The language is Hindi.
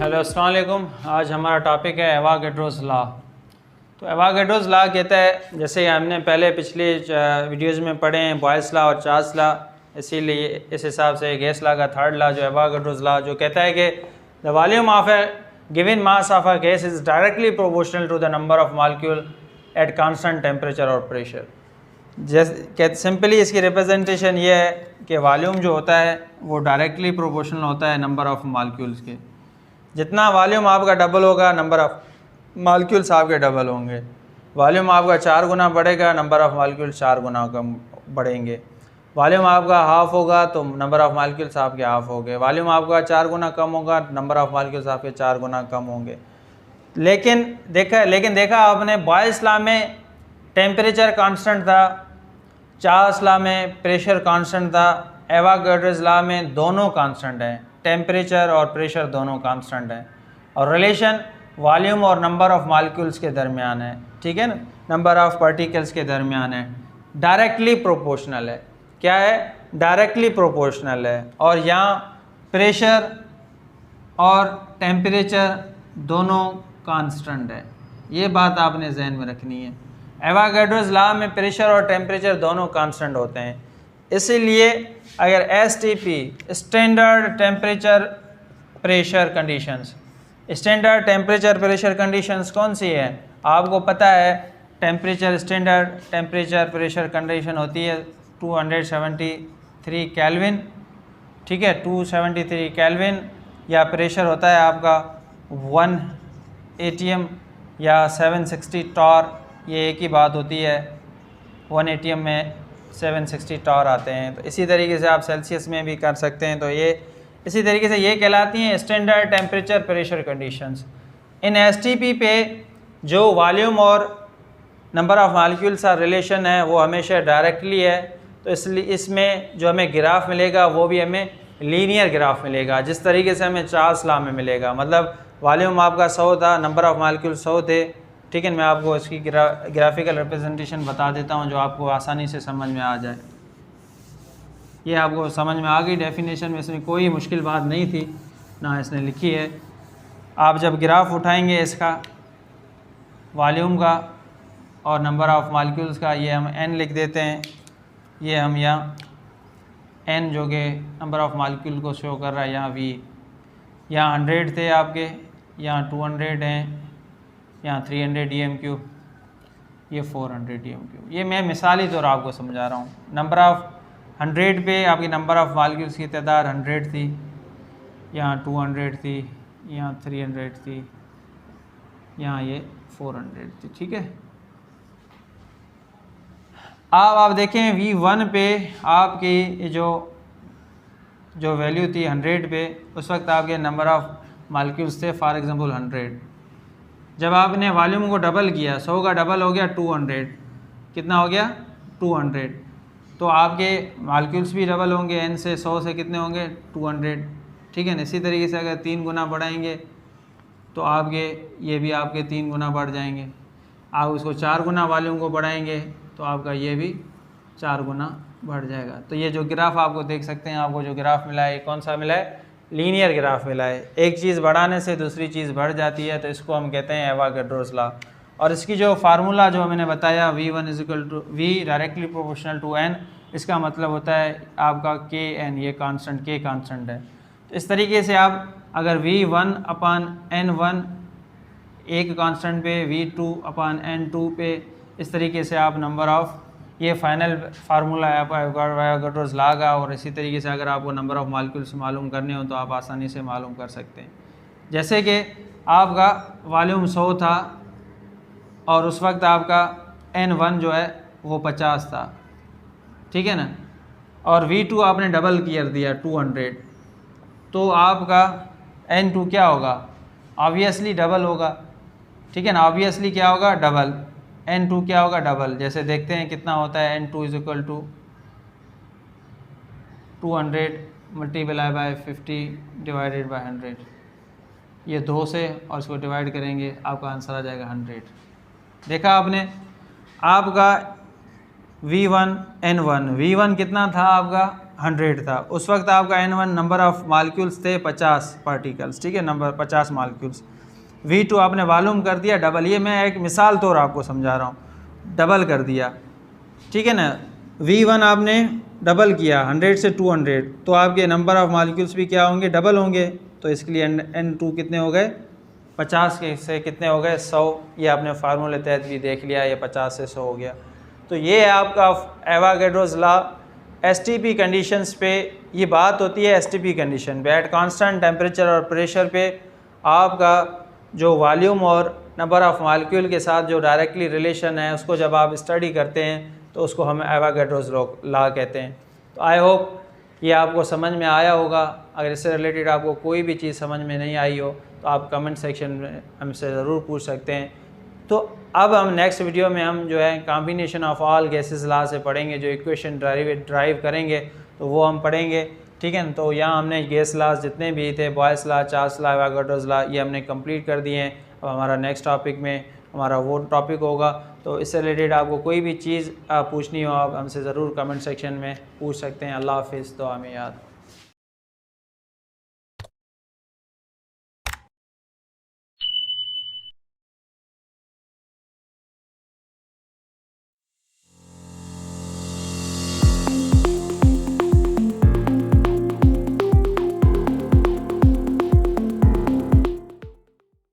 हेलो अस्सलाम वालेकुम। आज हमारा टॉपिक है एवोगाड्रोस लॉ। तो एवोगाड्रोस लॉ कहता है, जैसे हमने पहले पिछले वीडियोज़ में पढ़े हैं, बॉयल्स लॉ और चार्ल्स लॉ, इसीलिए इस हिसाब से गैस लॉ का थर्ड लॉ जो एवोगाड्रोस लॉ जो कहता है कि the volume of a given mass of a gas is directly proportional to the number of molecule at constant temperature और प्रेशर। जैसे सिंपली इसकी रिप्रेजेंटेशन ये है कि वॉल्यूम जो होता है वो डायरेक्टली प्रोपोर्शनल होता है नंबर ऑफ मॉलिक्यूल्स के। जितना वॉल्यूम आपका डबल होगा, नंबर ऑफ मॉलिक्यूल्स आपके डबल होंगे। वॉल्यूम आपका 4 गुना बढ़ेगा, नंबर ऑफ मॉलिक्यूल्स 4 गुना कम बढ़ेंगे। वॉल्यूम आपका हाफ होगा तो नंबर ऑफ मॉलिक्यूल्स आपके हाफ होंगे। वॉल्यूम आपका 4 गुना कम होगा, नंबर ऑफ मॉलिक्यूल्स आपके 4 गुना कम होंगे। लेकिन देखा आपने, बॉयल्स लॉ में टेम्परेचर कांस्टेंट था, चार्ल्स लॉ में प्रेशर कांस्टेंट था, एवोगाड्रोस लॉ में दोनों कांस्टेंट हैं, टेम्परेचर और प्रेशर दोनों कांस्टेंट हैं, और रिलेशन वॉल्यूम और नंबर ऑफ मॉलिक्यूल्स के दरमियान है, ठीक है ना, नंबर ऑफ पार्टिकल्स के दरमियान है, डायरेक्टली प्रोपोर्शनल है। क्या है? डायरेक्टली प्रोपोर्शनल है। और यहाँ प्रेशर और टेम्परेचर दोनों कांस्टेंट है। ये बात आपने जहन में रखनी है। एवोगाड्रोस लॉ में प्रेशर और टेम्परेचर दोनों कांस्टेंट होते हैं, इसीलिए अगर STP standard temperature pressure conditions, standard temperature pressure conditions कौन सी है? आपको पता है, temperature standard temperature pressure condition होती है 273 केल्विन, ठीक है, 273 केल्विन, या प्रेशर होता है आपका 1 atm या 760 टॉर। ये एक ही बात होती है, 1 atm में 760 टॉर आते हैं। तो इसी तरीके से आप सेल्सियस में भी कर सकते हैं। तो ये इसी तरीके से ये कहलाती हैं स्टैंडर्ड टेम्परेचर प्रेशर कंडीशंस। इन STP पे जो वॉल्यूम और नंबर ऑफ मॉलिक्यूल्स का रिलेशन है वो हमेशा डायरेक्टली है। तो इसलिए इसमें जो हमें ग्राफ मिलेगा वो भी हमें लीनियर ग्राफ मिलेगा, जिस तरीके से हमें चार्ल्स लॉ में मिलेगा। मतलब वॉल्यूम आपका 100 था, नंबर ऑफ मॉलिक्यूल 100 थे, ठीक है। मैं आपको इसकी ग्राफिकल रिप्रेजेंटेशन बता देता हूँ जो आपको आसानी से समझ में आ जाए। ये आपको समझ में आ गई डेफिनेशन में, इसमें कोई मुश्किल बात नहीं थी ना इसने लिखी है। आप जब ग्राफ उठाएंगे इसका वॉल्यूम का और नंबर ऑफ मॉलिक्यूल्स का, ये हम n लिख देते हैं, ये हम यहाँ n जो कि नंबर ऑफ मॉलिक्यूल को शो कर रहा है, यहाँ v, यहाँ 100 थे आपके, यहाँ 200 हैं, यहाँ 300 dm³, ये 400 dm³। ये मैं मिसाली तौर आपको समझा रहा हूँ। नंबर ऑफ़ 100 पे आपकी नंबर ऑफ़ मॉलिक्यूल्स की तादाद 100 थी, यहाँ 200 थी, यहाँ 300 थी, यहाँ ये 400 थी, ठीक है। अब आप देखें V1 पे आपकी जो वैल्यू थी 100 पे, उस वक्त आपके नंबर ऑफ़ मॉलिक्यूल्स थे फॉर एग्ज़ाम्पल 100। जब आपने वॉल्यूम को डबल किया, 100 का डबल हो गया 200, कितना हो गया 200, तो आपके मॉलिक्यूल्स भी डबल होंगे, n से 100 से कितने होंगे 200, ठीक है ना। इसी तरीके से अगर 3 गुना बढ़ाएंगे तो आपके ये भी आपके 3 गुना बढ़ जाएंगे। आप उसको 4 गुना वॉल्यूम को बढ़ाएंगे तो आपका ये भी 4 गुना बढ़ जाएगा। तो ये जो ग्राफ आपको देख सकते हैं, आपको जो ग्राफ मिला है ये कौन सा मिला है? लीनियर ग्राफ मिला है। एक चीज़ बढ़ाने से दूसरी चीज़ बढ़ जाती है, तो इसको हम कहते हैं एवोगाड्रोस लॉ। और इसकी जो फार्मूला जो मैंने बताया, V1 = V directly proportional to n, इसका मतलब होता है आपका Kn, ये कांस्टेंट K कांस्टेंट है। तो इस तरीके से आप अगर V1/n1 एक कांस्टेंट पे, V2/n2 पे, इस तरीके से आप नंबर ऑफ़, ये फाइनल फार्मूला है आपका एवोगाड्रोस लॉ का। और इसी तरीके से अगर आपको नंबर ऑफ़ मॉलिक्यूल्स मालूम करने हो तो आप आसानी से मालूम कर सकते हैं। जैसे कि आपका वॉल्यूम 100 था और उस वक्त आपका n1 जो है वो 50 था, ठीक है ना, और V2 आपने डबल कर दिया 200, तो आपका n2 क्या होगा? ऑब्वियसली डबल होगा, ठीक है ना। ऑब्वियसली क्या होगा? डबल। n2 क्या होगा? डबल। जैसे देखते हैं कितना होता है, n2 = 200 multiply by 50 divided by 100। ये 2 से और इसको डिवाइड करेंगे, आपका आंसर आ जाएगा 100। देखा आपने, आपका V1/n1, V1 कितना था आपका 100 था, उस वक्त आपका N1 नंबर ऑफ़ मालिक्यूल्स थे 50 पार्टिकल्स, ठीक है, नंबर 50 मालिक्यूल्स। V2 आपने मालूम कर दिया डबल, ये मैं एक मिसाल तौर आपको समझा रहा हूँ, डबल कर दिया, ठीक है ना। V1 आपने डबल किया 100 से 200, तो आपके नंबर ऑफ़ मालिक्यूल्स भी क्या होंगे, डबल होंगे। तो इसके लिए N2 कितने हो गए, 50 के से कितने हो गए, 100। ये आपने फार्मूले तहत भी देख लिया, ये 50 से 100 हो गया। तो ये है आपका एवागेड्रोस लॉ। एसटीपी कंडीशंस पे ये बात होती है, एसटीपी कंडीशन पे एट कांस्टेंट टेम्परेचर और प्रेशर पे आपका जो वॉल्यूम और नंबर ऑफ़ मॉलिक्यूल के साथ जो डायरेक्टली रिलेशन है, उसको जब आप स्टडी करते हैं तो उसको हम एवागेड्रोस लॉ कहते हैं। तो आई होप ये आपको समझ में आया होगा। अगर इससे रिलेटेड आपको कोई भी चीज़ समझ में नहीं आई हो तो आप कमेंट सेक्शन में हमसे ज़रूर पूछ सकते हैं। तो अब हम नेक्स्ट वीडियो में हम जो है combination of all gases law से पढ़ेंगे, जो इक्वेशन ड्राइव करेंगे तो वो हम पढ़ेंगे, ठीक है ना। तो यहाँ हमने गैस लॉज जितने भी थे, Boyle's law, Charles law, Avogadro's law, ये हमने कंप्लीट कर दिए हैं। अब हमारा नेक्स्ट टॉपिक में हमारा वो टॉपिक होगा। तो इससे रिलेटेड आपको कोई भी चीज़ पूछनी हो आप हमसे ज़रूर कमेंट सेक्शन में पूछ सकते हैं। अल्लाह हाफिज़, दुआ में याद।